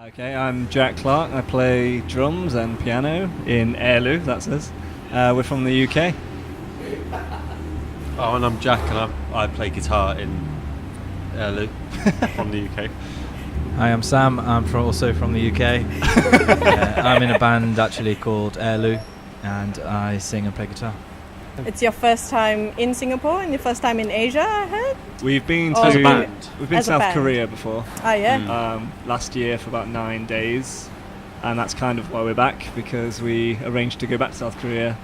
Okay, I'm Jack Clark. I play drums and piano in Eyre Llew, that's us. We're from the UK. Oh, and I'm Jack, and I play guitar in Eyre Llew from the UK. Hi, I'm Sam. I'm also from the UK. I'm in a band actually called Eyre Llew, and I sing and play guitar. It's your first time in Singapore and your first time in Asia, I heard? We've been As a to band? we've been As to a South band. Korea before. Oh, yeah? Last year for about 9 days, and that's kind of why we're back, because we arranged to go back to South Korea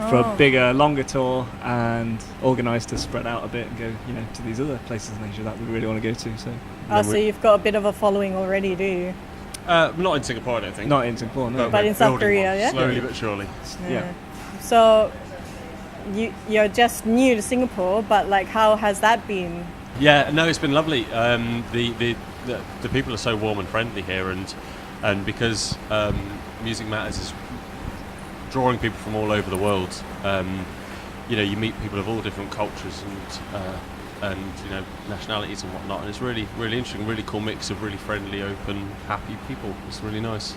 for a bigger, longer tour and organised to spread out a bit and go, to these other places in Asia that we really want to go to. So you've got a bit of a following already, do you? Not in Singapore, I don't think. Not in Singapore, no. But in South building Korea, one, yeah? slowly but surely. Yeah. So you're just new to Singapore, but how has that been? Yeah, no, it's been lovely. The people are so warm and friendly here, and because Music Matters is drawing people from all over the world. You meet people of all different cultures and nationalities and whatnot, and it's really, really interesting, really cool mix of really friendly, open, happy people. It's really nice.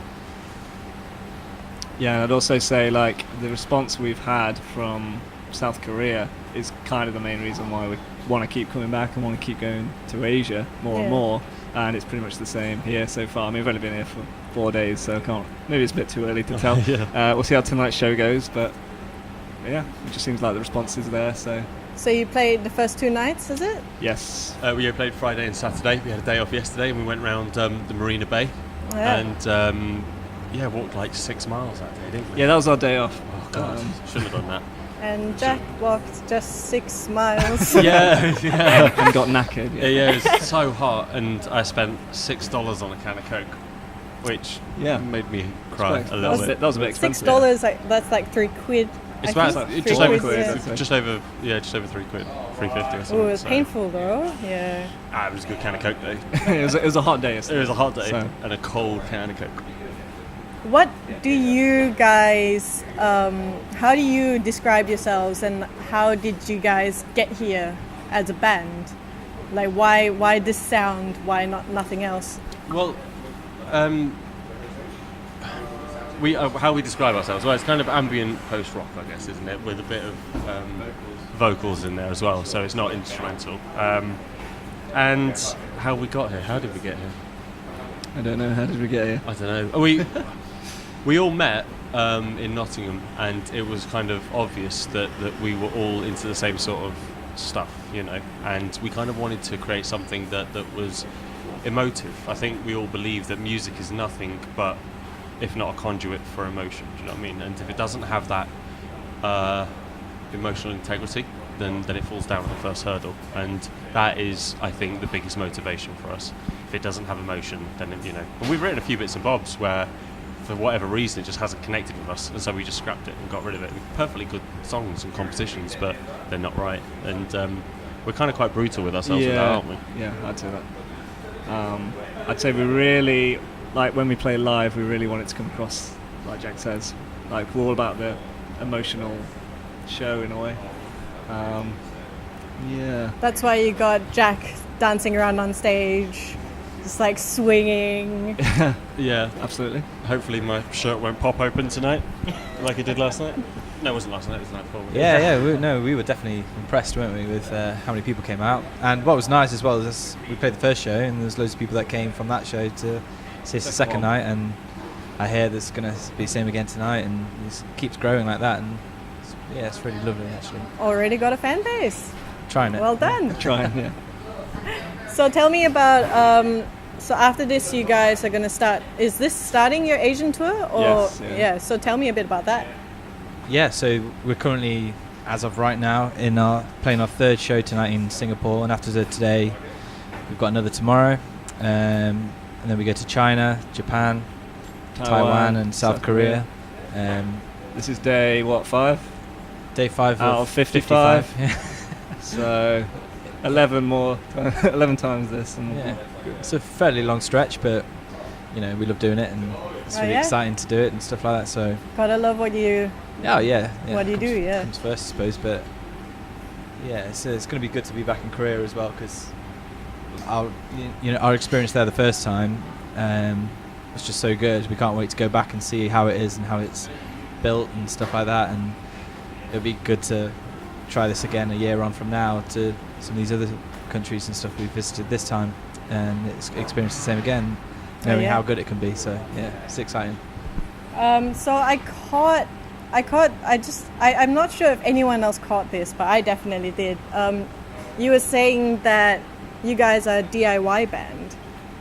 Yeah, and I'd also say the response we've had from South Korea is kind of the main reason why we want to keep coming back and want to keep going to Asia more and more. And it's pretty much the same here so far. I mean, we've only been here for 4 days, so maybe it's a bit too early to tell. Yeah. We'll see how tonight's show goes, but yeah, it just seems like the response is there. So you played the first 2 nights, is it? Yes. We played Friday and Saturday. We had a day off yesterday, and we went round the Marina Bay, and walked 6 miles that day, didn't we? Yeah, that was our day off. Oh God, shouldn't have done that. And Jack walked just 6 miles. yeah. And got knackered. Yeah, it was so hot, and I spent $6 on a can of Coke, which made me cry a little bit. That was a bit expensive. $6, that's £3. It's I about think. just £3, over yeah. just over £3, $3.50 or something. Oh, it was painful though. Yeah. It was a good can of Coke though. it was a hot day. It was a hot day So. and a cold can of Coke. What do you guys? How do you describe yourselves, and how did you guys get here as a band? Why this sound? Why not nothing else? Well, how we describe ourselves? Well, it's kind of ambient post rock, I guess, isn't it? With a bit of vocals in there as well, so it's not instrumental. And how we got here? How did we get here? I don't know. How did we get here? I don't know. We all met in Nottingham, and it was kind of obvious that we were all into the same sort of stuff, and we kind of wanted to create something that was emotive. I think we all believe that music is nothing but, if not a conduit for emotion, do you know what I mean? And if it doesn't have that emotional integrity, then it falls down at the first hurdle, and that is, I think, the biggest motivation for us. If it doesn't have emotion, then and we've written a few bits and bobs where, for whatever reason, it just hasn't connected with us, and so we just scrapped it and got rid of it. Perfectly good songs and compositions, but they're not right, and we're kind of quite brutal with ourselves with that, aren't we? Yeah, I'd say that. I'd say we really, when we play live, we really want it to come across, like Jack says, we're all about the emotional show in a way. That's why you got Jack dancing around on stage, just swinging. Yeah, Absolutely. hopefully my shirt won't pop open tonight like it did last night. No, it wasn't last night, it was the night before. We were definitely impressed, weren't we, with how many people came out. And what was nice as well is we played the first show, and there's loads of people that came from that show to see us the second night, and I hear there's going to be the same again tonight, and it keeps growing like that, and it's really lovely actually. Already got a fan base. Trying it. Well done. Trying, yeah. So tell me about. So after this, you guys are going to start. Is this starting your Asian tour? Or Yes, yeah. So tell me a bit about that. Yeah, so we're currently, as of right now, playing our third show tonight in Singapore, and after today, we've got another tomorrow, and then we go to China, Japan, Taiwan and South Korea. This is day 5? Day 5 out of 55. Yeah. So 11 times this, and Yeah. It's a fairly long stretch, but we love doing it, and it's really exciting to do it and stuff like that. So Gotta love what you. what do you comes comes first, I suppose. But it's going to be good to be back in Korea as well, because our experience there the first time, was just so good. We can't wait to go back and see how it is and how it's built and stuff like that. And it'll be good to try this again a year on from now to some of these other countries and stuff we visited this time, and experience the same again, knowing how good it can be. So yeah, it's exciting. So I'm not sure if anyone else caught this, but I definitely did. You were saying that you guys are a DIY band.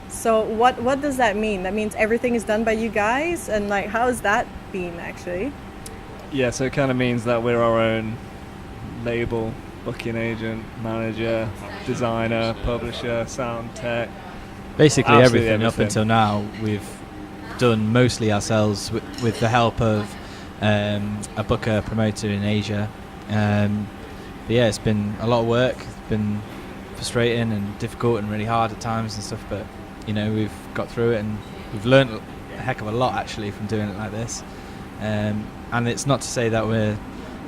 So what does that mean? That means everything is done by you guys, and like how has that been actually? Yeah, so it kind of means that we're our own label, booking agent, manager, designer, publisher, sound tech. Basically Absolutely everything up until now we've done mostly ourselves with the help of a booker promoter in Asia. But yeah, it's been a lot of work. It's been frustrating and difficult and really hard at times and stuff, but you know, we've got through it and we've learned a heck of a lot actually from doing it like this. And it's not to say that we're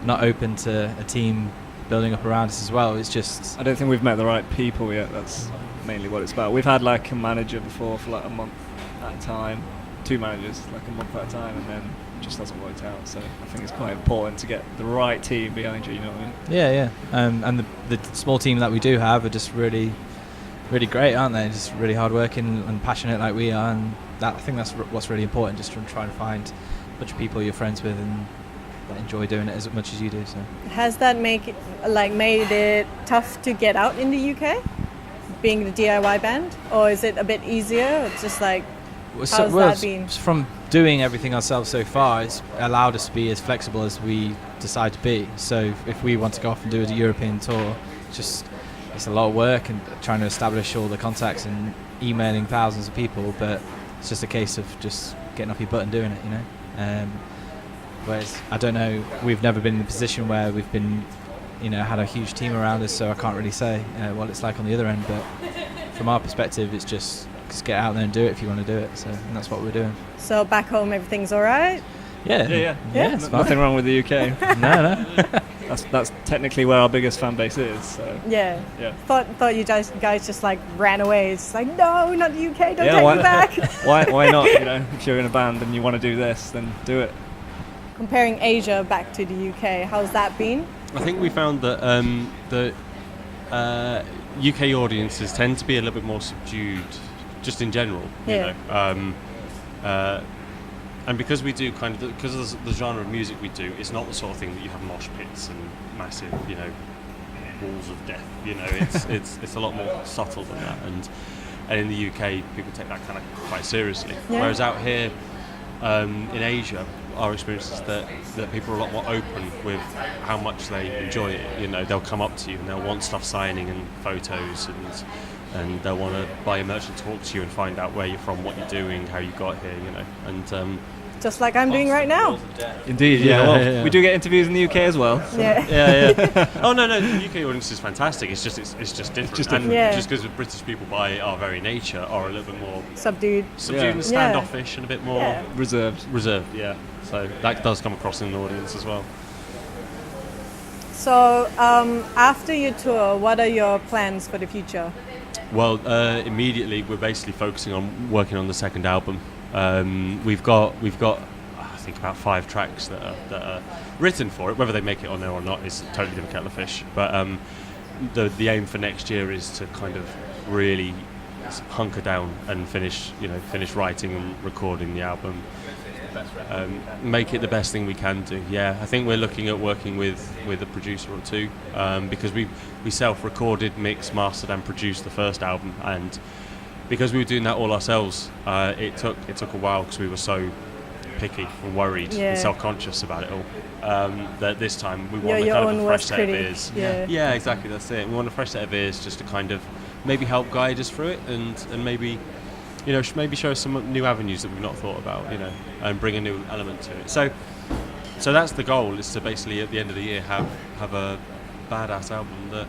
not open to a team building up around us as well. It's just I don't think we've met the right people yet. That's mainly what it's about. We've had like a manager before for like a month at a time, 2 managers like a month at a time, and then it just hasn't worked out. So I think it's quite important to get the right team behind you, you know what I mean? yeah. And the small team that we do have are just really great, aren't they? Just really hardworking and passionate like we are, and that I think that's what's really important. Just to try and find a bunch of people you're friends with and that enjoy doing it as much as you do. So Has that made it tough to get out in the UK, being the DIY band, or is it a bit easier? It's just like how's that been? From doing everything ourselves so far, it's allowed us to be as flexible as we decide to be. So if we want to go off and do a European tour, it's a lot of work and trying to establish all the contacts and emailing thousands of people, but it's just a case of just getting off your butt and doing it, you know. Whereas I don't know, we've never been in a position where we've been, you know, had a huge team around us, so I can't really say what it's like on the other end. But from our perspective, it's just get out there and do it if you want to do it. So and that's what we're doing. So back home, everything's all right? Yeah. It's fine. Nothing wrong with the UK. No. That's technically where our biggest fan base is. So Yeah. yeah. Thought you guys just like ran away. It's like, no, not the UK. Don't Yeah, take why- me back. Why not? You know, if you're in a band and you want to do this, then do it. Comparing Asia back to the UK, how's that been? I think we found that the UK audiences tend to be a little bit more subdued, just in general. Yeah. You know, and because we do because of the genre of music we do, it's not the sort of thing that you have mosh pits and massive, you know, walls of death. You know, it's a lot more subtle than that. And in the UK, people take that kind of quite seriously. Yeah. Whereas out here, in Asia, our experience is that people are a lot more open with how much they enjoy it. You know, they'll come up to you and they'll want stuff signing and photos, and they'll want to buy your merch and talk to you and find out where you're from, what you're doing, how you got here. You know, and Just like I'm doing right now. Indeed, Yeah. we do get interviews in the UK as well. So. Yeah. yeah. Oh no, the UK audience is fantastic. It's just different. just And different. Yeah. just because British people, by our very nature, are a little bit more Subdued. subdued Yeah. and standoffish and a bit more Yeah. Reserved. reserved. Yeah. So that does come across in the audience as well. So after your tour, what are your plans for the future? Well, immediately we're basically focusing on working on the second album. We've got I think about 5 tracks that are written for it. Whether they make it on there or not is a totally different kettle of fish. But the aim for next year is to kind of really hunker down and finish writing and recording the album. Make it the best thing we can do. Yeah, I think we're looking at working with a producer or two, because we self-recorded, mixed, mastered and produced the first album, and because we were doing that all ourselves, it took a while because we were so picky and worried and self-conscious about it all, that this time we want a your kind own of a fresh worst set of critic. ears. Yeah. Exactly, that's it. We want a fresh set of ears just to kind of maybe help guide us through it and maybe, you know, maybe show us some new avenues that we've not thought about, you know, and bring a new element to it. So that's the goal, is to basically at the end of the year have a badass album that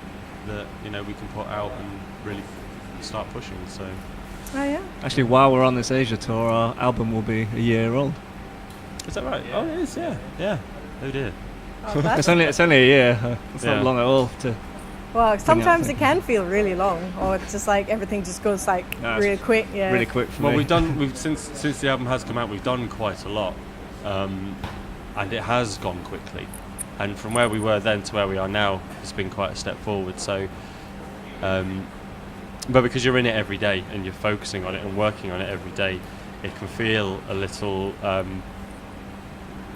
you know we can put out and really start pushing. So Oh yeah. Actually, while we're on this Asia tour, our album will be a year old. is that right? Oh, it is. Yeah. Oh dear. Oh, that's It's only a year. It's Yeah. not long at all to Well, sometimes it things. can feel really long, or it's just like everything just goes like No, really quick. Yeah. Really quick for Well, me. we've since the album has come out, we've done quite a lot, and it has gone quickly. And from where we were then to where we are now, it's been quite a step forward. So, but because you're in it every day and you're focusing on it and working on it every day, it can feel a little,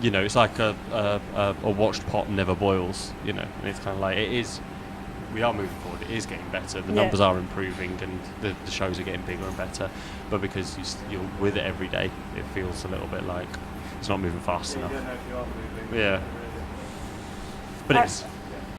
it's like a watched pot never boils, and it's kind of like it is. We are moving forward. It is getting better. The numbers are improving, and the shows are getting bigger and better. But because you're with it every day, it feels a little bit like it's not moving fast enough. know if you are moving. Yeah. But it's